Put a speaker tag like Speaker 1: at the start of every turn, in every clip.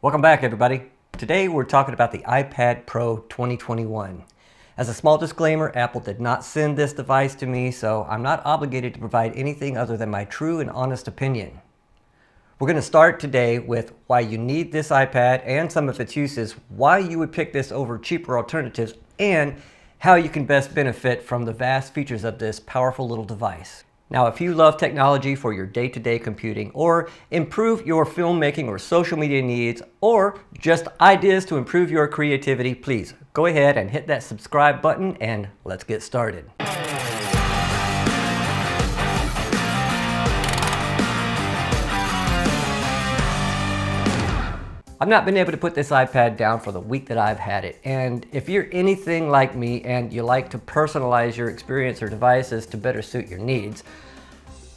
Speaker 1: Welcome back, everybody. Today we're talking about the iPad Pro 2021. As a small disclaimer, Apple did not send this device to me, so I'm not obligated to provide anything other than my true and honest opinion. We're going to start today with why you need this iPad and some of its uses, why you would pick this over cheaper alternatives, and how you can best benefit from the vast features of this powerful little device. Now, if you love technology for your day-to-day computing, or improve your filmmaking or social media needs, or just ideas to improve your creativity, please go ahead and hit that subscribe button and let's get started. I've not been able to put this iPad down for the week that I've had it, and if you're anything like me and you like to personalize your experience or devices to better suit your needs,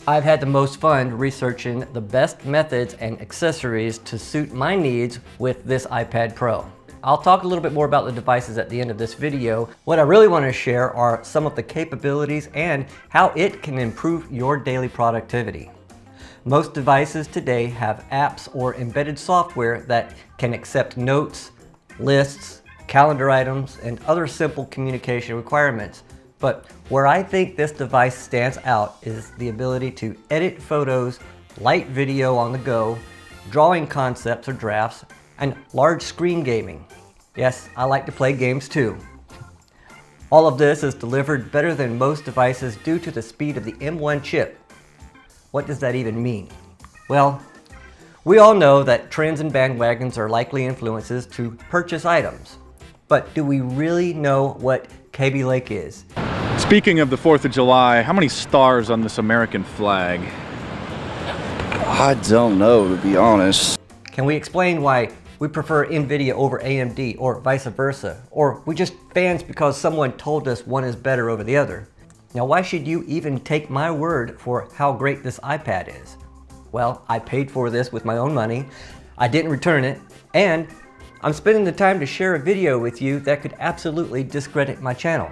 Speaker 1: I've had the most fun researching the best methods and accessories to suit my needs with this iPad Pro. I'll talk a little bit more about the devices at the end of this video. What I really want to share are some of the capabilities and how it can improve your daily productivity. Most devices today have apps or embedded software that can accept notes, lists, calendar items, and other simple communication requirements. But where I think this device stands out is the ability to edit photos, light video on the go, drawing concepts or drafts, and large screen gaming. Yes, I like to play games too. All of this is delivered better than most devices due to the speed of the M1 chip. What does that even mean? Well, we all know that trends and bandwagons are likely influences to purchase items. But do we really know what Kaby Lake is?
Speaker 2: Speaking of the 4th of July, how many stars on this American flag?
Speaker 3: I don't know, to be honest.
Speaker 1: Can we explain why we prefer NVIDIA over AMD or vice versa? Or we just fans because someone told us one is better over the other? Now, why should you even take my word for how great this iPad is? Well, I paid for this with my own money, I didn't return it, and I'm spending the time to share a video with you that could absolutely discredit my channel.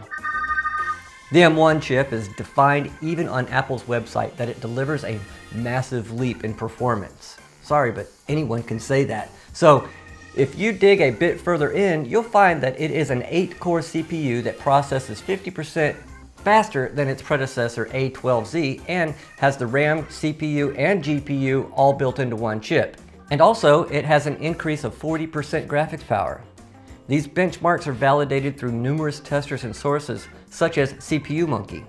Speaker 1: The M1 chip is defined even on Apple's website that it delivers a massive leap in performance. Sorry, but anyone can say that. So, if you dig a bit further in, you'll find that it is an 8-core CPU that processes 50% faster than its predecessor A12Z and has the RAM, CPU, and GPU all built into one chip. And also, it has an increase of 40% graphics power. These benchmarks are validated through numerous testers and sources, such as CPU Monkey.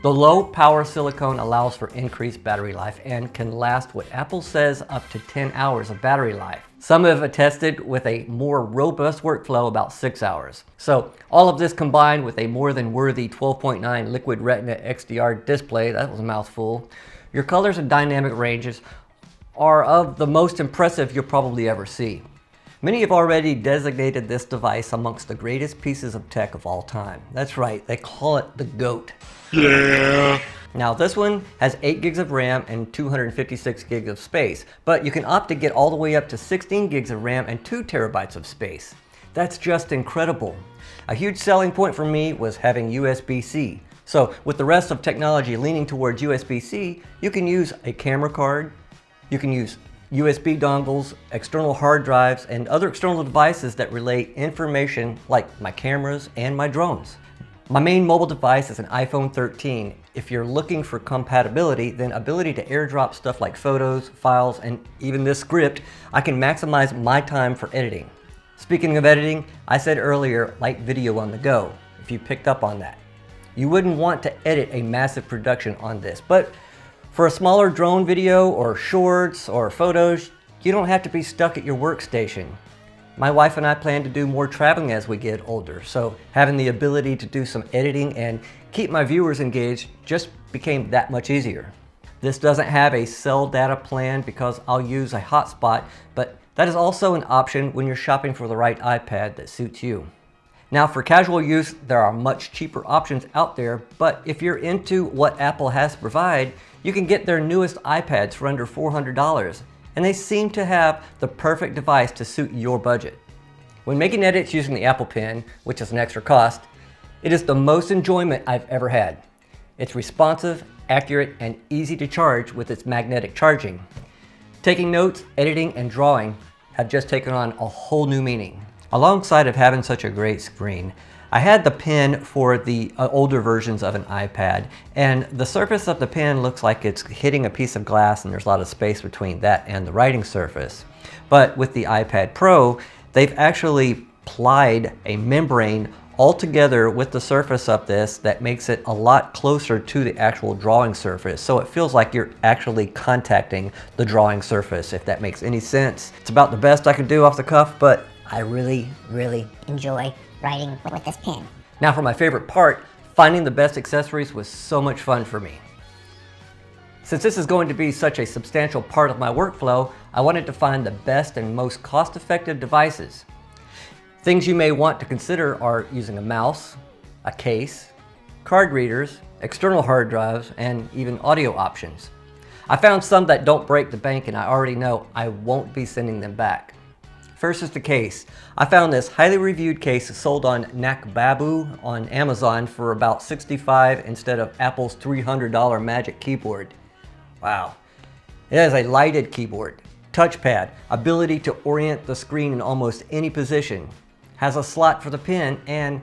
Speaker 1: The low power silicone allows for increased battery life and can last what Apple says up to 10 hours of battery life. Some have attested with a more robust workflow about 6 hours. So all of this combined with a more than worthy 12.9 Liquid Retina XDR display, that was a mouthful, your colors and dynamic ranges are of the most impressive you'll probably ever see. Many have already designated this device amongst the greatest pieces of tech of all time. That's right, they call it the GOAT. Yeah. Now this one has 8 gigs of RAM and 256 gigs of space, but you can opt to get all the way up to 16 gigs of RAM and 2 terabytes of space. That's just incredible. A huge selling point for me was having USB-C. So with the rest of technology leaning towards USB-C, you can use a camera card, you can use USB dongles, external hard drives, and other external devices that relay information like my cameras and my drones. My main mobile device is an iPhone 13. If you're looking for compatibility, then ability to airdrop stuff like photos, files, and even this script, I can maximize my time for editing. Speaking of editing, I said earlier, light video on the go, if you picked up on that. You wouldn't want to edit a massive production on this, but for a smaller drone video or shorts or photos, you don't have to be stuck at your workstation. My wife and I plan to do more traveling as we get older, so having the ability to do some editing and keep my viewers engaged just became that much easier. This doesn't have a cell data plan because I'll use a hotspot, but that is also an option when you're shopping for the right iPad that suits you. Now for casual use, there are much cheaper options out there, but if you're into what Apple has to provide, you can get their newest iPads for under $400, and they seem to have the perfect device to suit your budget. When making edits using the Apple Pen, which is an extra cost, it is the most enjoyment I've ever had. It's responsive, accurate, and easy to charge with its magnetic charging. Taking notes, editing, and drawing have just taken on a whole new meaning. Alongside of having such a great screen, I had the pen for the older versions of an iPad, and the surface of the pen looks like it's hitting a piece of glass, and there's a lot of space between that and the writing surface. But with the iPad Pro, they've actually plied a membrane all together with the surface of this that makes it a lot closer to the actual drawing surface. So it feels like you're actually contacting the drawing surface, if that makes any sense. It's about the best I could do off the cuff, but I really
Speaker 4: enjoy writing with this pen.
Speaker 1: Now for my favorite part, finding the best accessories was so much fun for me. Since this is going to be such a substantial part of my workflow, I wanted to find the best and most cost-effective devices. Things you may want to consider are using a mouse, a case, card readers, external hard drives, and even audio options. I found some that don't break the bank, and I already know I won't be sending them back. First is the case. I found this highly reviewed case sold on Nakbabu on Amazon for about $65 instead of Apple's $300 Magic Keyboard. Wow. It has a lighted keyboard, touchpad, ability to orient the screen in almost any position, has a slot for the pen, and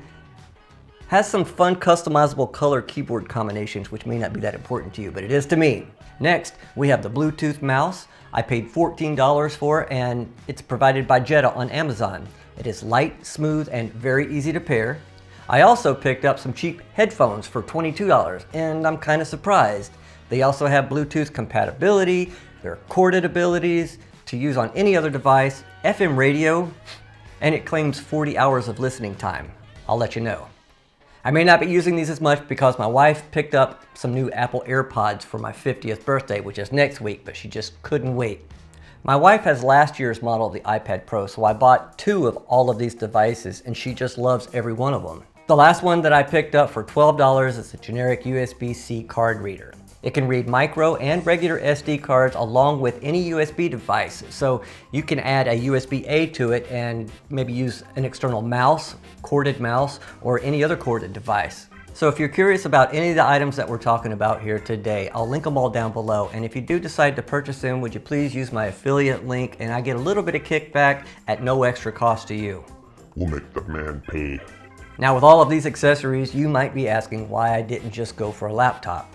Speaker 1: has some fun customizable color keyboard combinations, which may not be that important to you, but it is to me. Next, we have the Bluetooth mouse. I paid $14 for it, and it's provided by Jetta on Amazon. It is light, smooth, and very easy to pair. I also picked up some cheap headphones for $22, and I'm kind of surprised. They also have Bluetooth compatibility, there are corded abilities to use on any other device, FM radio, and it claims 40 hours of listening time. I'll let you know. I may not be using these as much because my wife picked up some new Apple AirPods for my 50th birthday, which is next week, but she just couldn't wait. My wife has last year's model of the iPad Pro, so I bought 2 of all of these devices, and she just loves every one of them. The last one that I picked up for $12 is a generic USB-C card reader. It can read micro and regular SD cards along with any USB device. So you can add a USB-A to it and maybe use an external mouse, corded mouse, or any other corded device. So if you're curious about any of the items that we're talking about here today, I'll link them all down below. And if you do decide to purchase them, would you please use my affiliate link, and I get a little bit of kickback at no extra cost to you.
Speaker 5: We'll make the man pay.
Speaker 1: Now with all of these accessories, you might be asking why I didn't just go for a laptop.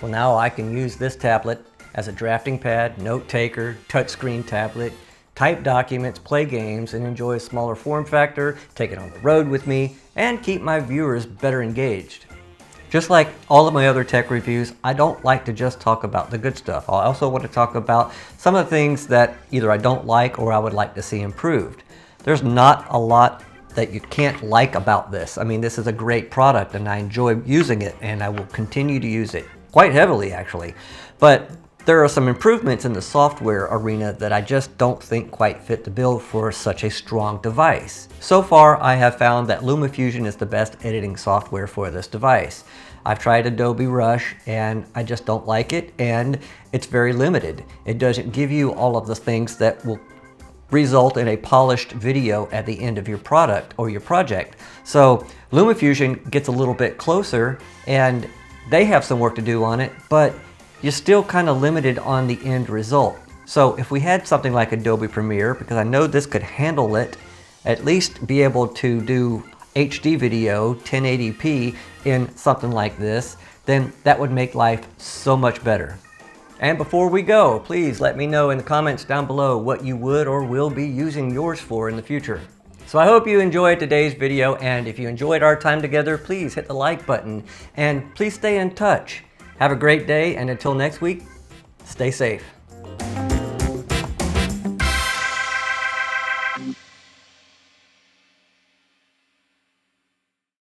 Speaker 1: Well, now I can use this tablet as a drafting pad, note taker, touchscreen tablet, type documents, play games, and enjoy a smaller form factor, take it on the road with me, and keep my viewers better engaged. Just like all of my other tech reviews, I don't like to just talk about the good stuff. I also want to talk about some of the things that either I don't like or I would like to see improved. There's not a lot that you can't like about this. I mean, this is a great product and I enjoy using it, and I will continue to use it. Quite heavily actually, but there are some improvements in the software arena that I just don't think quite fit the bill for such a strong device. So far, I have found that LumaFusion is the best editing software for this device. I've tried Adobe Rush and I just don't like it, and it's very limited. It doesn't give you all of the things that will result in a polished video at the end of your product or your project. So LumaFusion gets a little bit closer, and they have some work to do on it, but you're still kind of limited on the end result. So if we had something like Adobe Premiere, because I know this could handle it, at least be able to do HD video, 1080p in something like this, then that would make life so much better. And before we go, please let me know in the comments down below what you would or will be using yours for in the future. So I hope you enjoyed today's video, and if you enjoyed our time together, please hit the like button and please stay in touch. Have a great day, and until next week, stay safe.